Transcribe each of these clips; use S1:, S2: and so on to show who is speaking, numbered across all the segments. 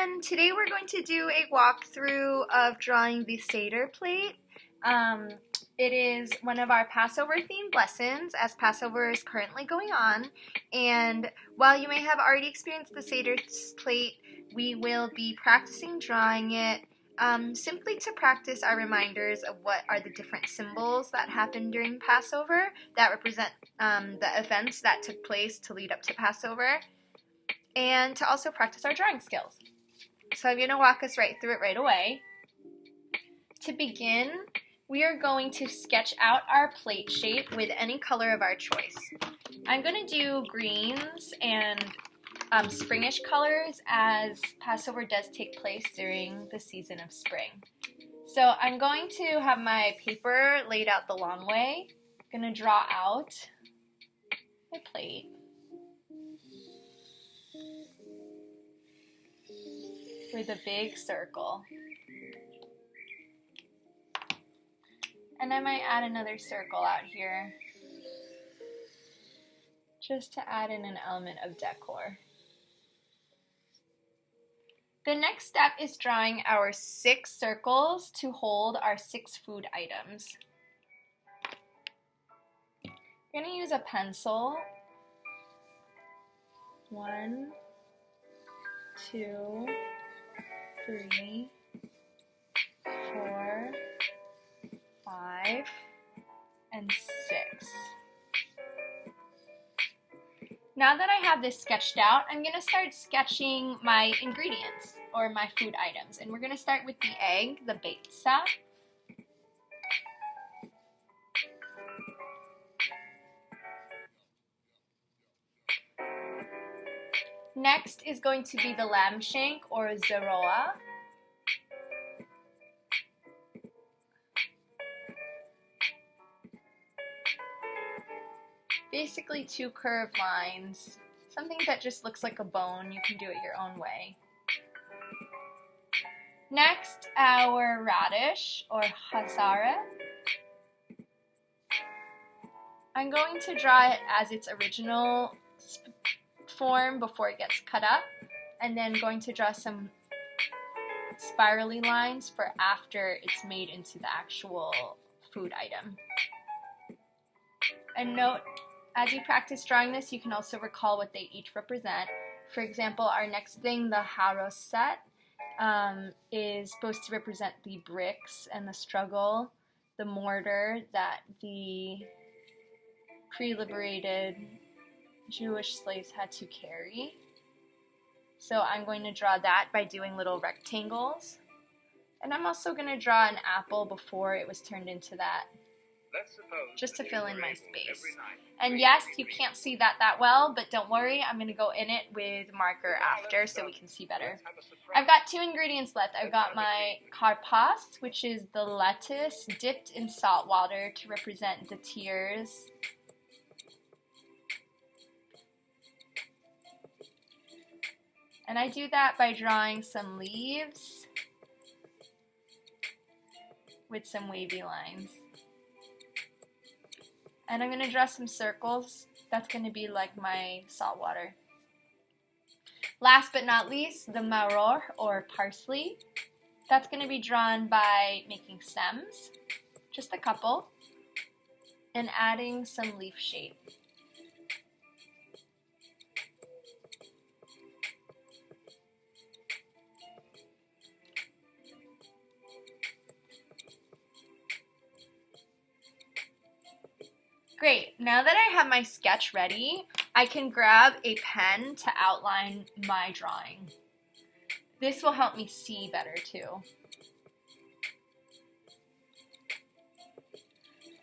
S1: everyone! Today we're going to do a walkthrough of drawing the Seder plate. It is one of our Passover themed lessons as Passover is currently going on, and while you may have already experienced the Seder plate, we will be practicing drawing it simply to practice our reminders of what are the different symbols that happen during Passover that represent the events that took place to lead up to Passover, and to also practice our drawing skills. So I'm going to walk us right through it right away. To begin, we are going to sketch out our plate shape with any color of our choice. I'm going to do greens and springish colors as Passover does take place during the season of spring. So I'm going to have my paper laid out the long way. I'm going to draw out my plate. With a big circle. And I might add another circle out here just to add in an element of decor. The next step is drawing our 6 circles to hold our 6 food items. I'm going to use a pencil. 1, 2, 3, 4, 5, and 6. Now that I have this sketched out, I'm going to start sketching my ingredients or my food items. And we're going to start with the egg, the beitza. Next is going to be the lamb shank or zeroa. Basically 2 curved lines, something that just looks like a bone. You can do it your own way. Next, our radish or hazara. I'm going to draw it as its original form before it gets cut up, and then going to draw some spirally lines for after it's made into the actual food item. And note, as you practice drawing this, you can also recall what they each represent. For example, our next thing, the haroset, is supposed to represent the bricks and the struggle, the mortar that the pre-liberated Jewish slaves had to carry. So I'm going to draw that by doing little rectangles. And I'm also going to draw an apple before it was turned into that, just to fill in my space. And yes, you can't see that well, but don't worry, I'm going to go in it with marker after so we can see better. I've got 2 ingredients left. I've got my karpas, which is the lettuce dipped in salt water to represent the tears. And I do that by drawing some leaves with some wavy lines. And I'm going to draw some circles. That's going to be like my salt water. Last but not least, the maror or parsley. That's going to be drawn by making stems, just a couple, and adding some leaf shape. Great, now that I have my sketch ready, I can grab a pen to outline my drawing. This will help me see better too.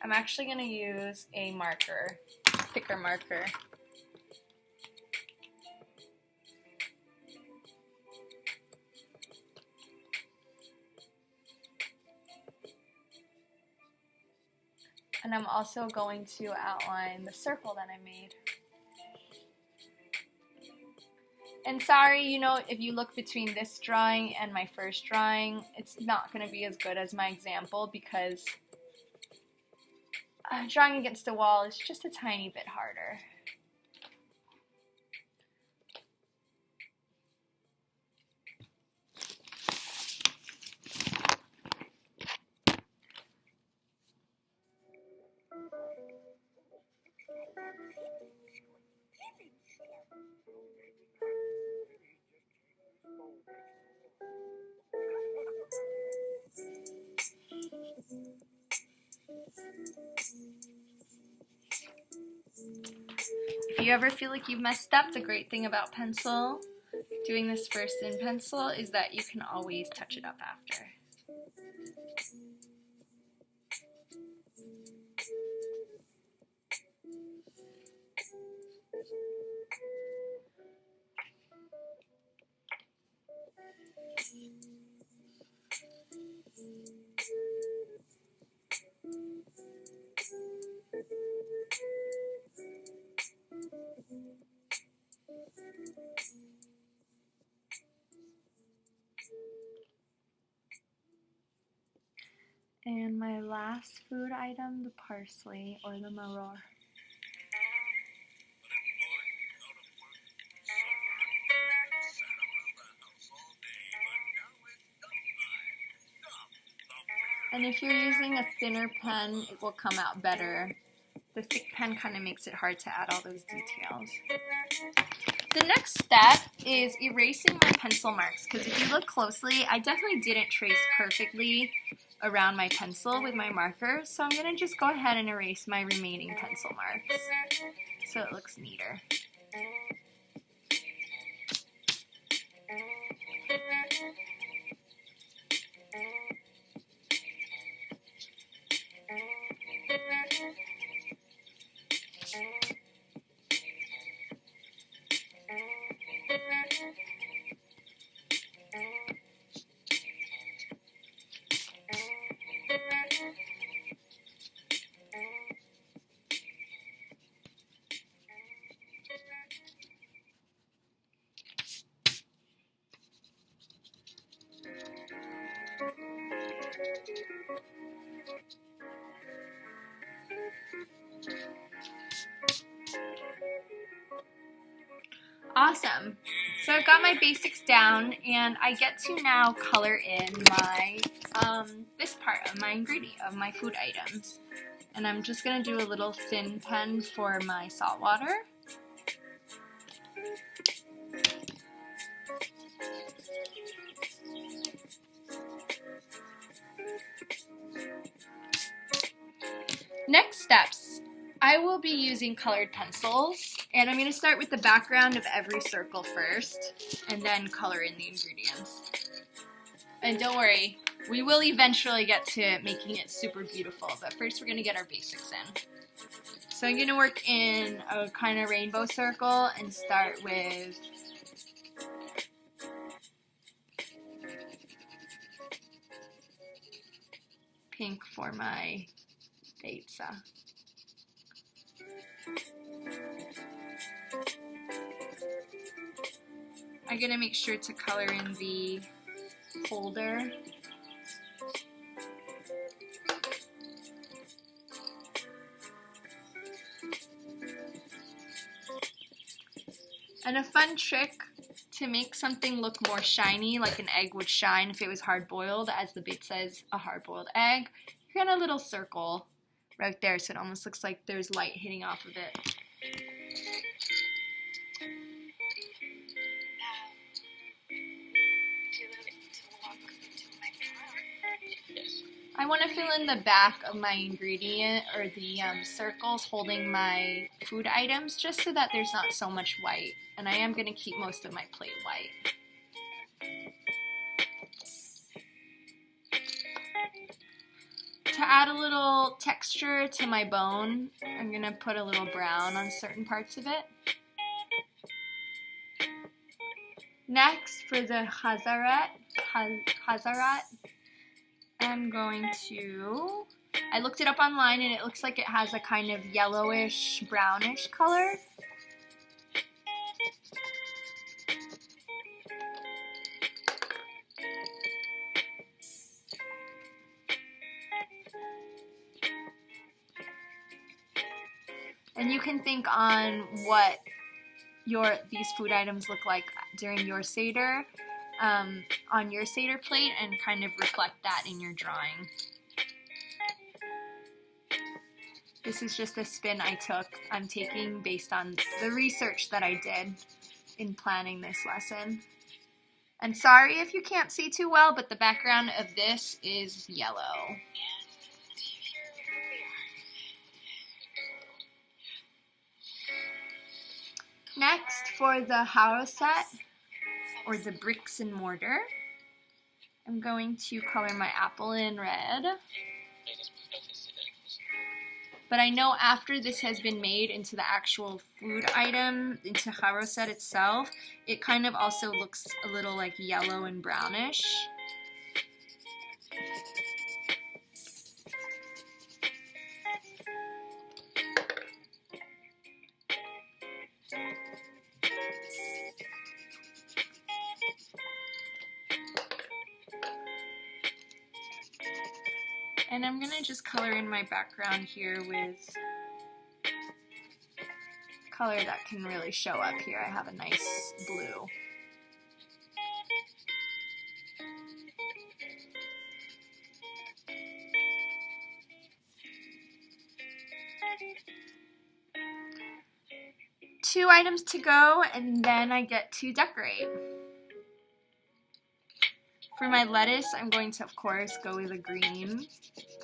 S1: I'm actually going to use a marker, thicker marker. And I'm also going to outline the circle that I made. And sorry, if you look between this drawing and my first drawing, it's not going to be as good as my example because drawing against a wall is just a tiny bit harder. if you ever feel like you've messed up, the great thing about pencil, doing this first in pencil, is that you can always touch it up after. And my last food item, the parsley or the maror. And if you're using a thinner pen, it will come out better. The thick pen kind of makes it hard to add all those details. The next step is erasing my pencil marks, because if you look closely, I definitely didn't trace perfectly around my pencil with my marker, so I'm going to just go ahead and erase my remaining pencil marks so it looks neater. Awesome. So I've got my basics down, and I get to now color in my this part of my my food items. And I'm just going to do a little thin pen for my salt water. Next steps. I will be using colored pencils, and I'm going to start with the background of every circle first, and then color in the ingredients. And don't worry, we will eventually get to making it super beautiful, but first we're going to get our basics in. So I'm going to work in a kind of rainbow circle and start with pink for my pizza. I'm going to make sure to color in the holder. And a fun trick to make something look more shiny, like an egg would shine if it was hard-boiled, as the bit says, a hard-boiled egg, you're going to a little circle right there so it almost looks like there's light hitting off of it. I want to fill in the back of my ingredient or the circles holding my food items just so that there's not so much white. And I am going to keep most of my plate white. To add a little texture to my bone, I'm going to put a little brown on certain parts of it. Next, for the Hazarat, I'm going to, I looked it up online and it looks like it has a kind of yellowish, brownish color. And you can think on what these food items look like during your Seder, on your Seder plate, and kind of reflect that in your drawing. This is just a spin I'm taking based on the research that I did in planning this lesson. And sorry if you can't see too well, but the background of this is yellow. Next, for the harrow set, or the bricks and mortar, I'm going to color my apple in red. But I know after this has been made into the actual food item, into harrow set itself, it kind of also looks a little like yellow and brownish. And I'm going to just color in my background here with color that can really show up here. I have a nice blue. Two items to go, and then I get to decorate. For my lettuce, I'm going to, of course, go with a green,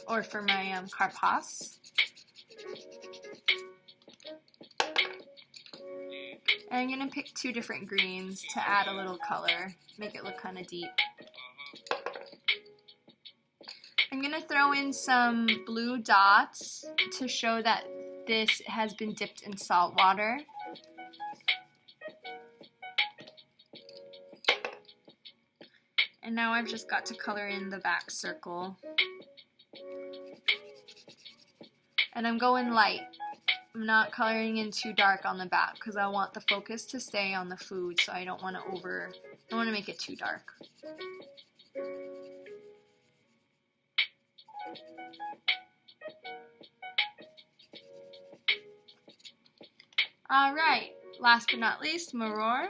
S1: or for my carpas. And I'm going to pick two different greens to add a little color, make it look kind of deep. I'm going to throw in some blue dots to show that this has been dipped in salt water. And now I've just got to color in the back circle. And I'm going light. I'm not coloring in too dark on the back because I want the focus to stay on the food, so I don't want to make it too dark. Alright, last but not least, maror,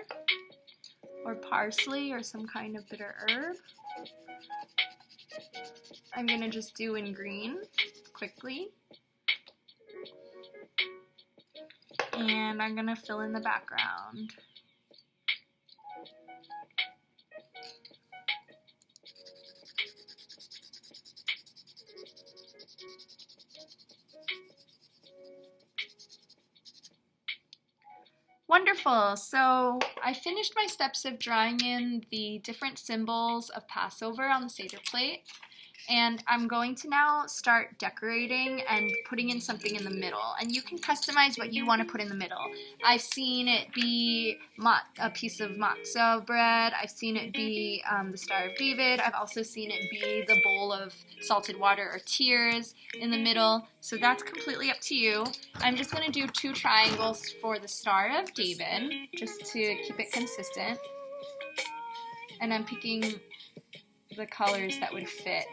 S1: or parsley, or some kind of bitter herb. I'm going to just do in green quickly. And I'm going to fill in the background. Wonderful! So I finished my steps of drawing in the different symbols of Passover on the Seder plate. And I'm going to now start decorating and putting in something in the middle. And you can customize what you want to put in the middle. I've seen it be a piece of matzah bread. I've seen it be the Star of David. I've also seen it be the bowl of salted water or tears in the middle. So that's completely up to you. I'm just going to do two triangles for the Star of David, just to keep it consistent. And I'm picking the colors that would fit.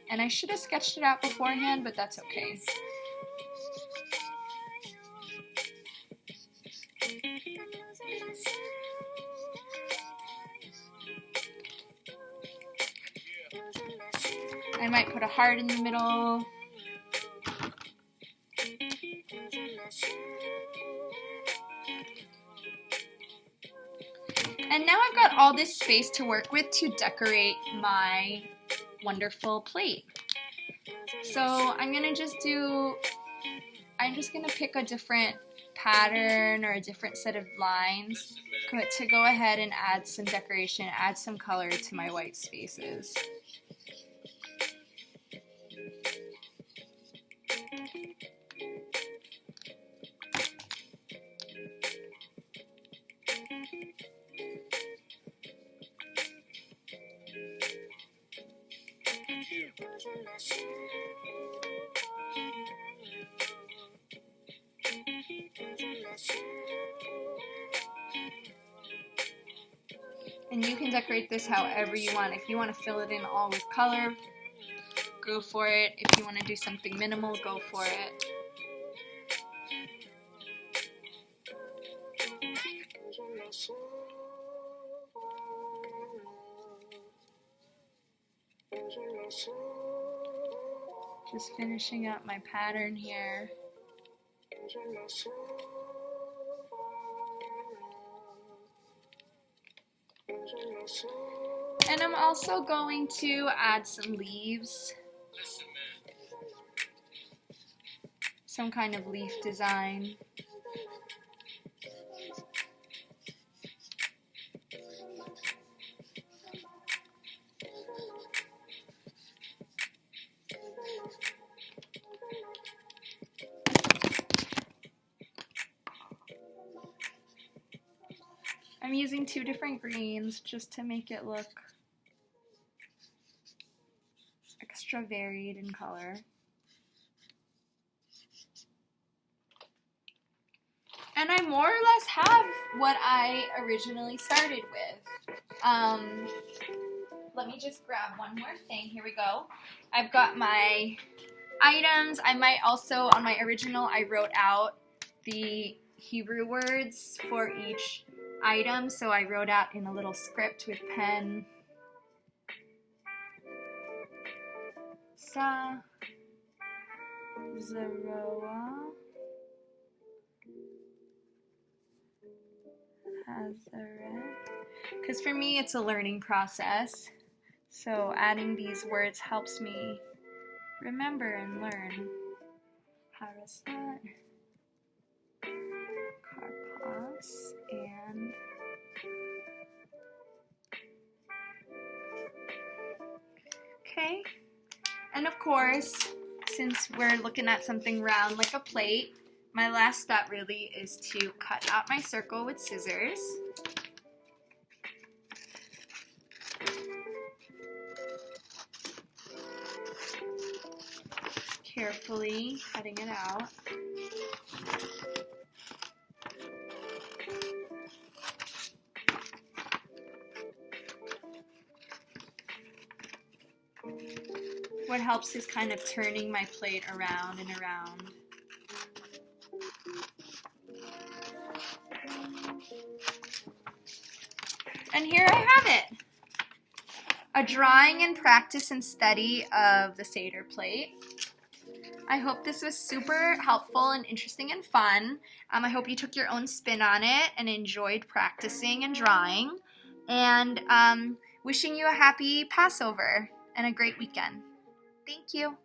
S1: And I should have sketched it out beforehand, but that's okay. I might put a heart in the middle. And now I've got all this space to work with to decorate my wonderful plate. So I'm just gonna pick a different pattern or a different set of lines to go ahead and add some decoration, add some color to my white spaces. And you can decorate this however you want. If you want to fill it in all with color, go for it. If you want to do something minimal, go for it. Just finishing up my pattern here. And I'm also going to add some leaves. some kind of leaf design. I'm using 2 different greens just to make it look extra varied in color. And I more or less have what I originally started with. Let me just grab one more thing. Here we go. I've got my items. I might also, on my original, I wrote out the Hebrew words for each item. So I wrote out in a little script with pen. Sa, Zeroah, Hazareth. Because for me, it's a learning process. So adding these words helps me remember and learn. Harasat, Karpas, and okay. And of course, since we're looking at something round like a plate, my last step really is to cut out my circle with scissors. Carefully cutting it out. What helps is kind of turning my plate around and around. And here I have it. A drawing and practice and study of the Seder plate. I hope this was super helpful and interesting and fun. I hope you took your own spin on it and enjoyed practicing and drawing. And wishing you a happy Passover and a great weekend. Thank you.